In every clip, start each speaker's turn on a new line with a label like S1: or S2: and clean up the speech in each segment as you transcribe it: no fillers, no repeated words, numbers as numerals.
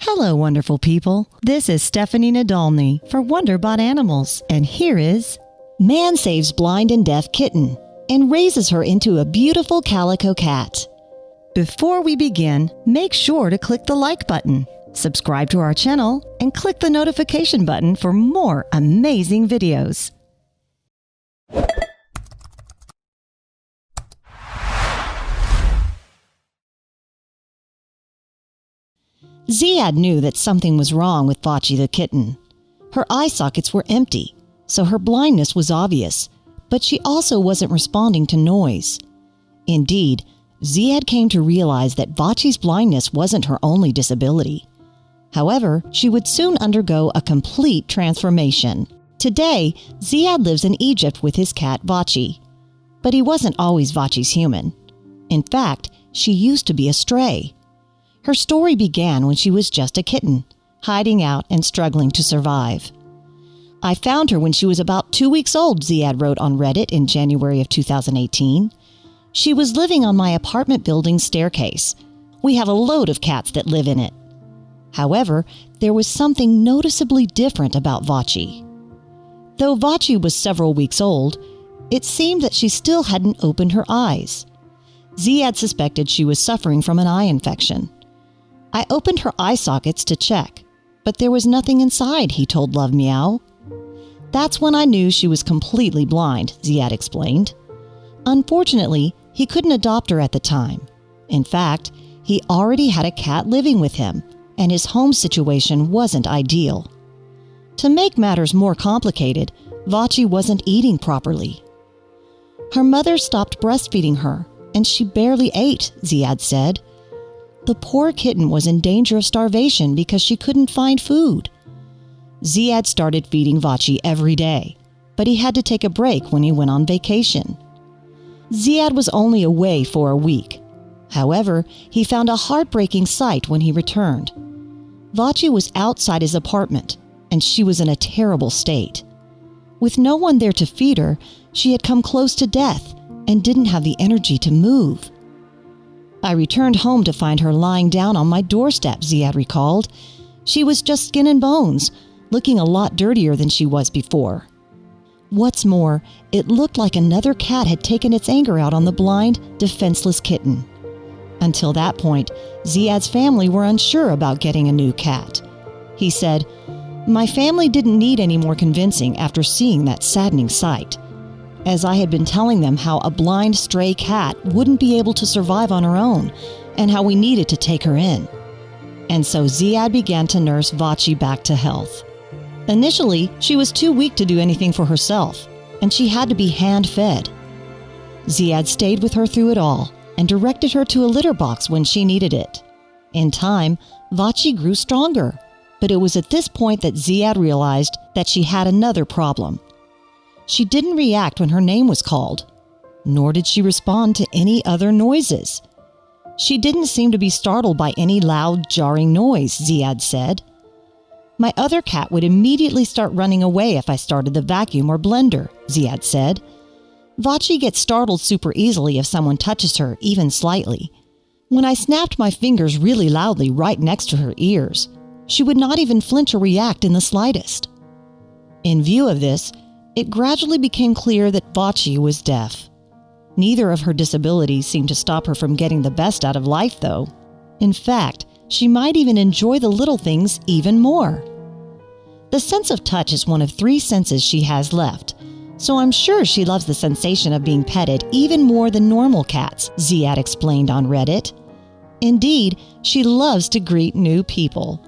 S1: Hello, wonderful people. This is Stephanie Nadolny for Wonderbot Animals, and here is Man Saves Blind and Deaf Kitten and Raises Her into a Beautiful Calico Cat. Before we begin, make sure to click the like button, subscribe to our channel, and click the notification button for more amazing videos. Ziad knew that something was wrong with Vachi the kitten. Her eye sockets were empty, so her blindness was obvious, but she also wasn't responding to noise. Indeed, Ziad came to realize that Vachi's blindness wasn't her only disability. However, she would soon undergo a complete transformation. Today, Ziad lives in Egypt with his cat Vachi. But he wasn't always Vachi's human. In fact, she used to be a stray. Her story began when she was just a kitten, hiding out and struggling to survive. I found her when she was about 2 weeks old, Ziad wrote on Reddit in January of 2018. She was living on my apartment building's staircase. We have a load of cats that live in it. However, there was something noticeably different about Vachi. Though Vachi was several weeks old, it seemed that she still hadn't opened her eyes. Ziad suspected she was suffering from an eye infection. I opened her eye sockets to check, but there was nothing inside, he told Love Meow. That's when I knew she was completely blind, Ziad explained. Unfortunately, he couldn't adopt her at the time. In fact, he already had a cat living with him, and his home situation wasn't ideal. To make matters more complicated, Vachi wasn't eating properly. Her mother stopped breastfeeding her, and she barely ate, Ziad said. The poor kitten was in danger of starvation because she couldn't find food. Ziad started feeding Vachi every day, but he had to take a break when he went on vacation. Ziad was only away for a week. However, he found a heartbreaking sight when he returned. Vachi was outside his apartment, and she was in a terrible state. With no one there to feed her, she had come close to death and didn't have the energy to move. I returned home to find her lying down on my doorstep, Ziad recalled. She was just skin and bones, looking a lot dirtier than she was before. What's more, it looked like another cat had taken its anger out on the blind, defenseless kitten. Until that point, Ziad's family were unsure about getting a new cat. He said, "My family didn't need any more convincing after seeing that saddening sight, as I had been telling them how a blind stray cat wouldn't be able to survive on her own and how we needed to take her in." And so Ziad began to nurse Vachi back to health. Initially, she was too weak to do anything for herself, and she had to be hand-fed. Ziad stayed with her through it all and directed her to a litter box when she needed it. In time, Vachi grew stronger, but it was at this point that Ziad realized that she had another problem. She didn't react when her name was called, nor did she respond to any other noises. She didn't seem to be startled by any loud, jarring noise, Ziad said. My other cat would immediately start running away if I started the vacuum or blender, Ziad said. Vachi gets startled super easily if someone touches her, even slightly. When I snapped my fingers really loudly right next to her ears, she would not even flinch or react in the slightest. In view of this, it gradually became clear that Vachi was deaf. Neither of her disabilities seemed to stop her from getting the best out of life, though. In fact, she might even enjoy the little things even more. The sense of touch is one of 3 senses she has left, so I'm sure she loves the sensation of being petted even more than normal cats, Ziad explained on Reddit. Indeed, she loves to greet new people.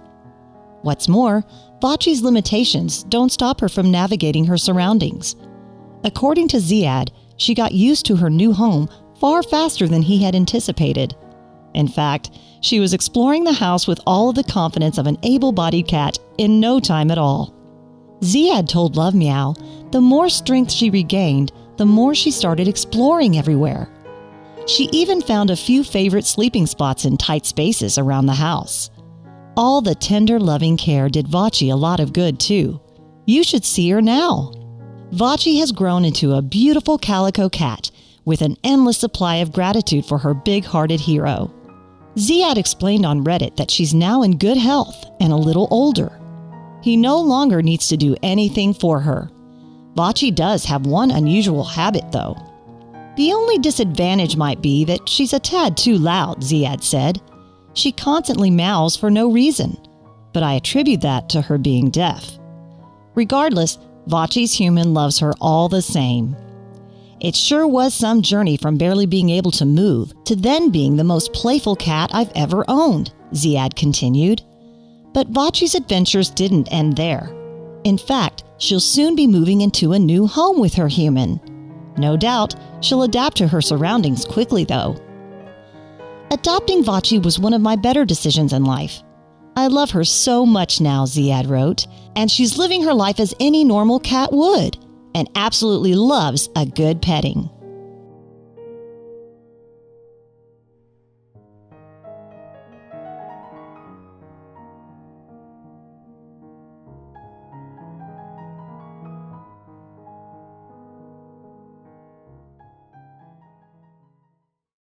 S1: What's more, Vachi's limitations don't stop her from navigating her surroundings. According to Ziad, she got used to her new home far faster than he had anticipated. In fact, she was exploring the house with all of the confidence of an able-bodied cat in no time at all. Ziad told Love Meow the more strength she regained, the more she started exploring everywhere. She even found a few favorite sleeping spots in tight spaces around the house. All the tender, loving care did Vachi a lot of good, too. You should see her now. Vachi has grown into a beautiful calico cat with an endless supply of gratitude for her big-hearted hero. Ziad explained on Reddit that she's now in good health and a little older. He no longer needs to do anything for her. Vachi does have one unusual habit, though. The only disadvantage might be that she's a tad too loud, Ziad said. She constantly meows for no reason, but I attribute that to her being deaf. Regardless, Vachi's human loves her all the same. It sure was some journey from barely being able to move to then being the most playful cat I've ever owned, Ziad continued. But Vachi's adventures didn't end there. In fact, she'll soon be moving into a new home with her human. No doubt, she'll adapt to her surroundings quickly, though. Adopting Vachi was one of my better decisions in life. I love her so much now, Ziad wrote, and she's living her life as any normal cat would, and absolutely loves a good petting.